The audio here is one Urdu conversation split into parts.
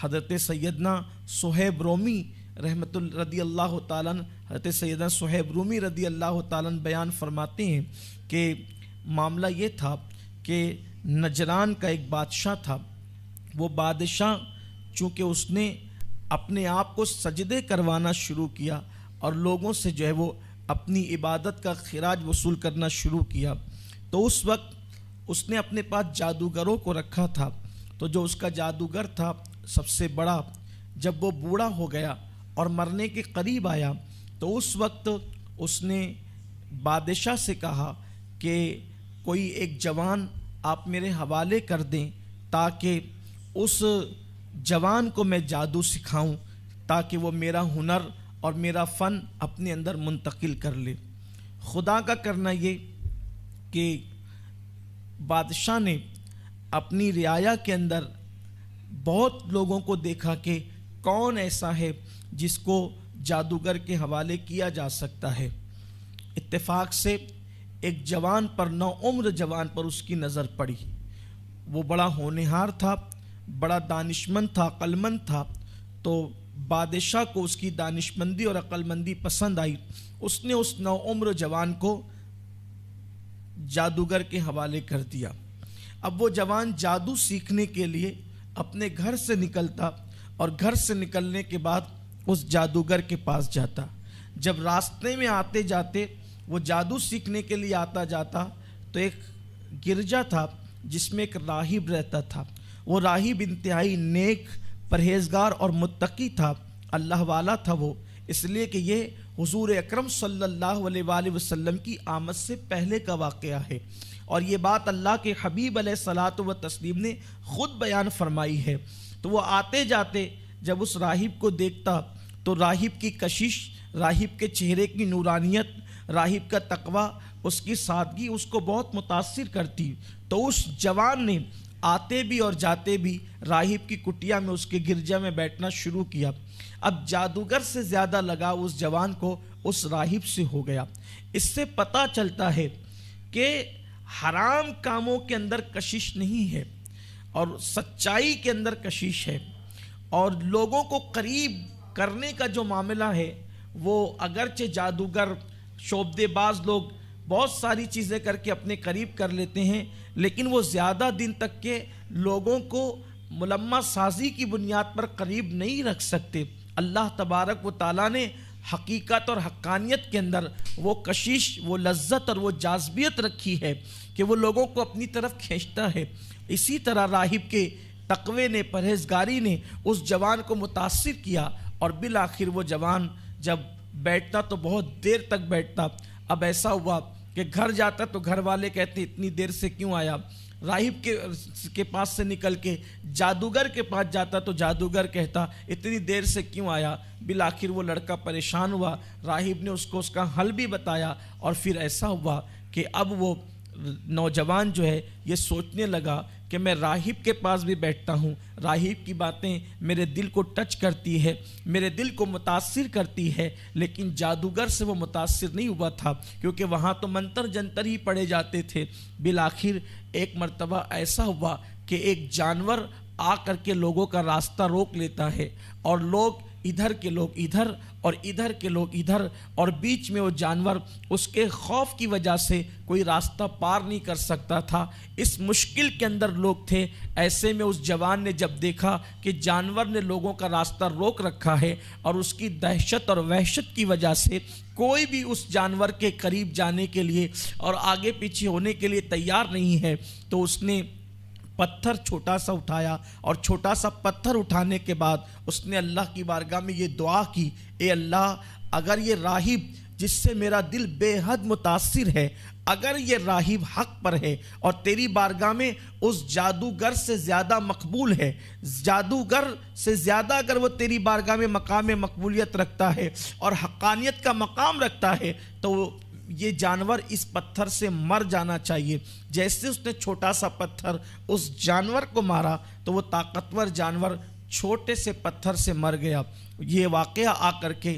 حضرت سیدنا صہیب رومی رضی اللہ تعالیٰ حضرت سیدنا صہیب رومی رضی اللہ تعالیٰ بیان فرماتے ہیں کہ معاملہ یہ تھا کہ نجران کا ایک بادشاہ تھا. وہ بادشاہ چونکہ اس نے اپنے آپ کو سجدے کروانا شروع کیا اور لوگوں سے جو ہے وہ اپنی عبادت کا خراج وصول کرنا شروع کیا، تو اس وقت اس نے اپنے پاس جادوگروں کو رکھا تھا. تو جو اس کا جادوگر تھا سب سے بڑا، جب وہ بوڑھا ہو گیا اور مرنے کے قریب آیا تو اس وقت اس نے بادشاہ سے کہا کہ کوئی ایک جوان آپ میرے حوالے کر دیں تاکہ اس جوان کو میں جادو سکھاؤں، تاکہ وہ میرا ہنر اور میرا فن اپنے اندر منتقل کر لے. خدا کا کرنا یہ کہ بادشاہ نے اپنی رعایا کے اندر بہت لوگوں کو دیکھا کہ کون ایسا ہے جس کو جادوگر کے حوالے کیا جا سکتا ہے. اتفاق سے ایک جوان پر، نوعمر جوان پر اس کی نظر پڑی. وہ بڑا ہونہار تھا، بڑا دانشمند تھا، عقلمند تھا. تو بادشاہ کو اس کی دانشمندی اور عقلمندی پسند آئی. اس نے اس نوعمر جوان کو جادوگر کے حوالے کر دیا. اب وہ جوان جادو سیکھنے کے لیے اپنے گھر سے نکلتا اور گھر سے نکلنے کے بعد اس جادوگر کے پاس جاتا. جب راستے میں آتے جاتے وہ جادو سیکھنے کے لیے آتا جاتا تو ایک گرجا تھا جس میں ایک راہب رہتا تھا. وہ راہب انتہائی نیک، پرہیزگار اور متقی تھا، اللہ والا تھا وہ، اس لیے کہ یہ حضور اکرم صلی اللہ علیہ وآلہ وسلم کی آمد سے پہلے کا واقعہ ہے، اور یہ بات اللہ کے حبیب علیہ الصلاۃ والتسلیم نے خود بیان فرمائی ہے. تو وہ آتے جاتے جب اس راہب کو دیکھتا تو راہب کی کشش، راہب کے چہرے کی نورانیت، راہب کا تقوی، اس کی سادگی اس کو بہت متاثر کرتی. تو اس جوان نے آتے بھی اور جاتے بھی راہب کی کٹیا میں، اس کے گرجا میں بیٹھنا شروع کیا. اب جادوگر سے زیادہ لگاؤ اس جوان کو اس راہب سے ہو گیا. اس سے پتہ چلتا ہے کہ حرام کاموں کے اندر کشش نہیں ہے اور سچائی کے اندر کشش ہے، اور لوگوں کو قریب کرنے کا جو معاملہ ہے وہ اگرچہ جادوگر، شعبدے باز لوگ بہت ساری چیزیں کر کے اپنے قریب کر لیتے ہیں، لیکن وہ زیادہ دن تک کے لوگوں کو ملمہ سازی کی بنیاد پر قریب نہیں رکھ سکتے. اللہ تبارک و تعالیٰ نے حقیقت اور حقانیت کے اندر وہ کشش، وہ لذت اور وہ جاذبیت رکھی ہے کہ وہ لوگوں کو اپنی طرف کھینچتا ہے. اسی طرح راہب کے تقوی نے، پرہیزگاری نے اس جوان کو متاثر کیا، اور بالآخر وہ جوان جب بیٹھتا تو بہت دیر تک بیٹھتا. اب ایسا ہوا کہ گھر جاتا تو گھر والے کہتے اتنی دیر سے کیوں آیا. راہب کے پاس سے نکل کے جادوگر کے پاس جاتا تو جادوگر کہتا اتنی دیر سے کیوں آیا. بالآخر وہ لڑکا پریشان ہوا، راہب نے اس کو اس کا حل بھی بتایا، اور پھر ایسا ہوا کہ اب وہ نوجوان جو ہے یہ سوچنے لگا کہ میں راہب کے پاس بھی بیٹھتا ہوں، راہب کی باتیں میرے دل کو ٹچ کرتی ہے، میرے دل کو متاثر کرتی ہے، لیکن جادوگر سے وہ متاثر نہیں ہوا تھا کیونکہ وہاں تو منتر جنتر ہی پڑے جاتے تھے. بالآخر ایک مرتبہ ایسا ہوا کہ ایک جانور آ کر کے لوگوں کا راستہ روک لیتا ہے، اور لوگ ادھر کے لوگ ادھر اور ادھر کے لوگ ادھر، اور بیچ میں وہ جانور اس کے خوف کی وجہ سے کوئی راستہ پار نہیں کر سکتا تھا. اس مشکل کے اندر لوگ تھے. ایسے میں اس جوان نے جب دیکھا کہ جانور نے لوگوں کا راستہ روک رکھا ہے اور اس کی دہشت اور وحشت کی وجہ سے کوئی بھی اس جانور کے قریب جانے کے لیے اور آگے پیچھے ہونے کے لیے تیار نہیں ہے، تو اس نے پتھر چھوٹا سا اٹھایا، اور چھوٹا سا پتھر اٹھانے کے بعد اس نے اللہ کی بارگاہ میں یہ دعا کی، اے اللہ، اگر یہ راہب جس سے میرا دل بے حد متاثر ہے، اگر یہ راہب حق پر ہے اور تیری بارگاہ میں اس جادوگر سے زیادہ مقبول ہے، جادوگر سے زیادہ اگر وہ تیری بارگاہ میں مقام مقبولیت رکھتا ہے اور حقانیت کا مقام رکھتا ہے، تو یہ جانور اس پتھر سے مر جانا چاہیے. جیسے اس نے چھوٹا سا پتھر اس جانور کو مارا تو وہ طاقتور جانور چھوٹے سے پتھر سے مر گیا. یہ واقعہ آ کر کے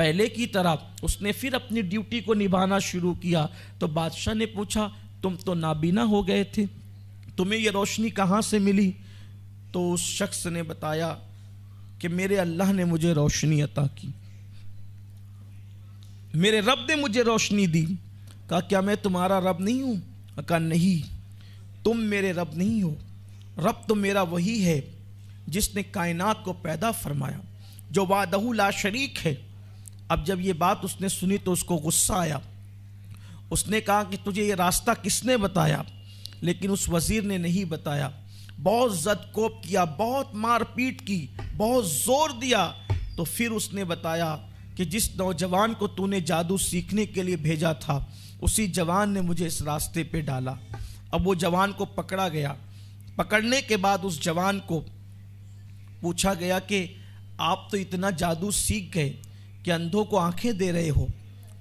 پہلے کی طرح اس نے پھر اپنی ڈیوٹی کو نبھانا شروع کیا تو بادشاہ نے پوچھا تم تو نابینا ہو گئے تھے، تمہیں یہ روشنی کہاں سے ملی؟ تو اس شخص نے بتایا کہ میرے اللہ نے مجھے روشنی عطا کی، میرے رب نے مجھے روشنی دی۔ کہا کیا میں تمہارا رب نہیں ہوں؟ کہا نہیں، تم میرے رب نہیں ہو، رب تو میرا وہی ہے جس نے کائنات کو پیدا فرمایا، جو وحدہ لا شریک ہے۔ اب جب یہ بات اس نے سنی تو اس کو غصہ آیا، اس نے کہا کہ تجھے یہ راستہ کس نے بتایا؟ لیکن اس وزیر نے نہیں بتایا، بہت زد کوب کیا، بہت مار پیٹ کی، بہت زور دیا، تو پھر اس نے بتایا کہ جس نوجوان کو تو نے جادو سیکھنے کے لیے بھیجا تھا اسی جوان نے مجھے اس راستے پہ ڈالا۔ اب وہ جوان کو پکڑا گیا، پکڑنے کے بعد اس جوان کو پوچھا گیا کہ آپ تو اتنا جادو سیکھ گئے کہ اندھوں کو آنکھیں دے رہے ہو،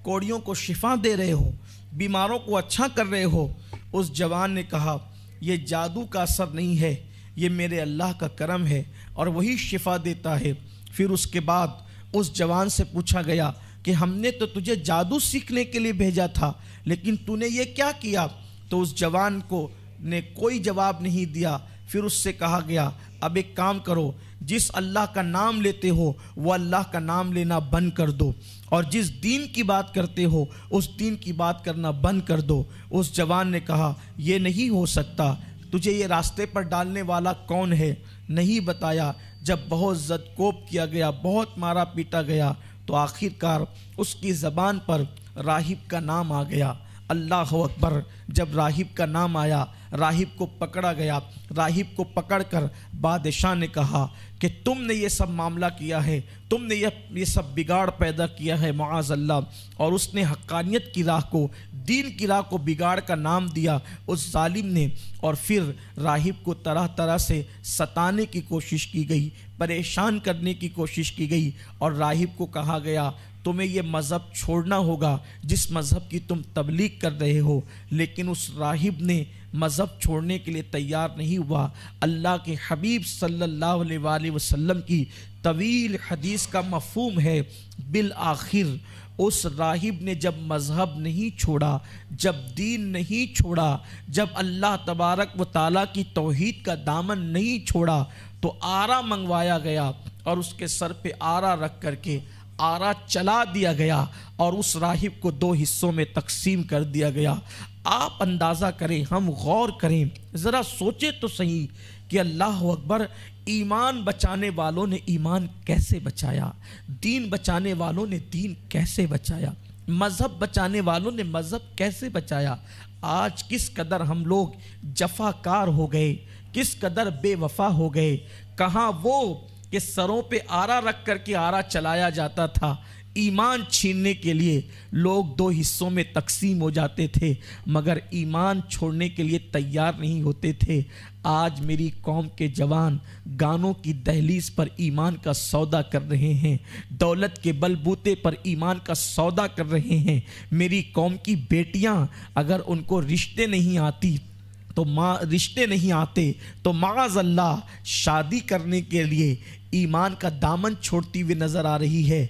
کوڑیوں کو شفا دے رہے ہو، بیماروں کو اچھا کر رہے ہو۔ اس جوان نے کہا یہ جادو کا اثر نہیں ہے، یہ میرے اللہ کا کرم ہے اور وہی شفا دیتا ہے۔ پھر اس کے بعد اس جوان سے پوچھا گیا کہ ہم نے تو تجھے جادو سیکھنے کے لیے بھیجا تھا لیکن تو نے یہ کیا کیا؟ تو اس جوان کو نے کوئی جواب نہیں دیا۔ پھر اس سے کہا گیا اب ایک کام کرو، جس اللہ کا نام لیتے ہو وہ اللہ کا نام لینا بند کر دو، اور جس دین کی بات کرتے ہو اس دین کی بات کرنا بند کر دو۔ اس جوان نے کہا یہ نہیں ہو سکتا، تجھے یہ راستے پر ڈالنے والا کون ہے؟ نہیں بتایا۔ جب بہت زد کوب کیا گیا، بہت مارا پیٹا گیا تو آخر کار اس کی زبان پر راہب کا نام آ گیا۔ اللہ اکبر! جب راہب کا نام آیا راہب کو پکڑا گیا۔ راہب کو پکڑ کر بادشاہ نے کہا کہ تم نے یہ سب معاملہ کیا ہے، تم نے یہ سب بگاڑ پیدا کیا ہے معاذ اللہ۔ اور اس نے حقانیت کی راہ کو، دین کی راہ کو بگاڑ کا نام دیا اس ظالم نے۔ اور پھر راہب کو طرح طرح سے ستانے کی کوشش کی گئی، پریشان کرنے کی کوشش کی گئی، اور راہب کو کہا گیا تمہیں یہ مذہب چھوڑنا ہوگا جس مذہب کی تم تبلیغ کر رہے ہو۔ لیکن اس راہب نے مذہب چھوڑنے کے لیے تیار نہیں ہوا۔ اللہ کے حبیب صلی اللہ علیہ وآلہ وسلم کی طویل حدیث کا مفہوم ہے، بالآخر اس راہب نے جب مذہب نہیں چھوڑا، جب دین نہیں چھوڑا، جب اللہ تبارک و تعالیٰ کی توحید کا دامن نہیں چھوڑا تو آرا منگوایا گیا اور اس کے سر پہ آرا رکھ کر کے آرا چلا دیا گیا اور اس راہب کو 2 حصوں میں تقسیم کر دیا گیا۔ آپ اندازہ کریں، ہم غور کریں، ذرا سوچیں تو صحیح کہ اللہ اکبر، ایمان بچانے والوں نے ایمان کیسے بچایا، دین بچانے والوں نے دین کیسے بچایا، مذہب بچانے والوں نے مذہب کیسے بچایا۔ آج کس قدر ہم لوگ جفا کار ہو گئے، کس قدر بے وفا ہو گئے۔ کہاں وہ کہ سروں پہ آرا رکھ کر کے آرا چلایا جاتا تھا، ایمان چھیننے کے لیے لوگ 2 حصوں میں تقسیم ہو جاتے تھے مگر ایمان چھوڑنے کے لیے تیار نہیں ہوتے تھے۔ آج میری قوم کے جوان گانوں کی دہلیز پر ایمان کا سودا کر رہے ہیں، دولت کے بل بوتے پر ایمان کا سودا کر رہے ہیں۔ میری قوم کی بیٹیاں اگر ان کو رشتے نہیں آتے تو معاذ اللہ شادی کرنے کے لیے ایمان کا دامن چھوڑتی ہوئی نظر آ رہی ہے۔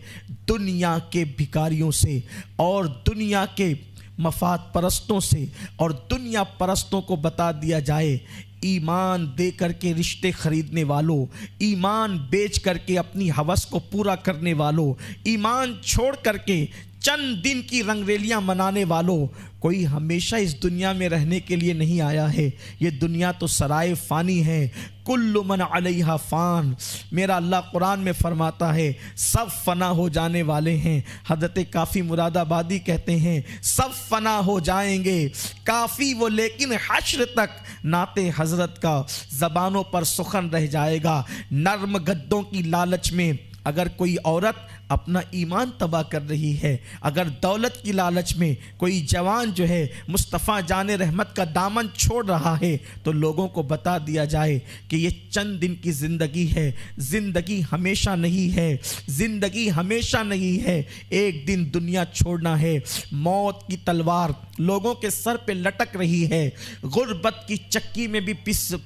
دنیا کے بھکاریوں سے اور دنیا کے مفاد پرستوں سے اور دنیا پرستوں کو بتا دیا جائے، ایمان دے کر کے رشتے خریدنے والوں، ایمان بیچ کر کے اپنی ہوس کو پورا کرنے والوں، ایمان چھوڑ کر کے چند دن کی رنگ ریلیاں منانے والوں، کوئی ہمیشہ اس دنیا میں رہنے کے لیے نہیں آیا ہے۔ یہ دنیا تو سرائے فانی ہے، کل من علیہا فان۔ میرا اللہ قرآن میں فرماتا ہے سب فنا ہو جانے والے ہیں۔ حضرت کافی مراد آبادی کہتے ہیں سب فنا ہو جائیں گے، کافی وہ لیکن حشر تک نعت حضرت کا زبانوں پر سخن رہ جائے گا۔ نرم گدوں کی لالچ میں اگر کوئی عورت اپنا ایمان تباہ کر رہی ہے، اگر دولت کی لالچ میں کوئی جوان جو ہے مصطفیٰ جان رحمت کا دامن چھوڑ رہا ہے تو لوگوں کو بتا دیا جائے کہ یہ چند دن کی زندگی ہے، زندگی ہمیشہ نہیں ہے، زندگی ہمیشہ نہیں ہے، ایک دن دنیا چھوڑنا ہے۔ موت کی تلوار لوگوں کے سر پہ لٹک رہی ہے، غربت کی چکی میں بھی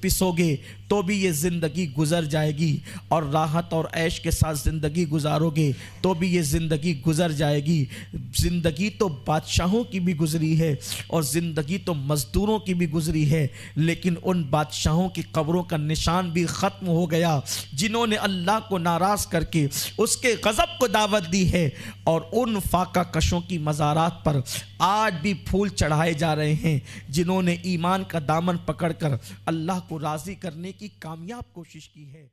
پسوگے تو بھی یہ زندگی گزر جائے گی، اور راحت اور عیش کے ساتھ زندگی گزارو گے تو بھی یہ زندگی گزر جائے گی۔ زندگی تو بادشاہوں کی بھی گزری ہے اور زندگی تو مزدوروں کی بھی گزری ہے، لیکن ان بادشاہوں کی قبروں کا نشان بھی ختم ہو گیا جنہوں نے اللہ کو ناراض کر کے اس کے غضب کو دعوت دی ہے، اور ان فاقہ کشوں کی مزارات پر آج بھی پھول چڑھائے جا رہے ہیں جنہوں نے ایمان کا دامن پکڑ کر اللہ کو راضی کرنے کی کامیاب کوشش کی ہے۔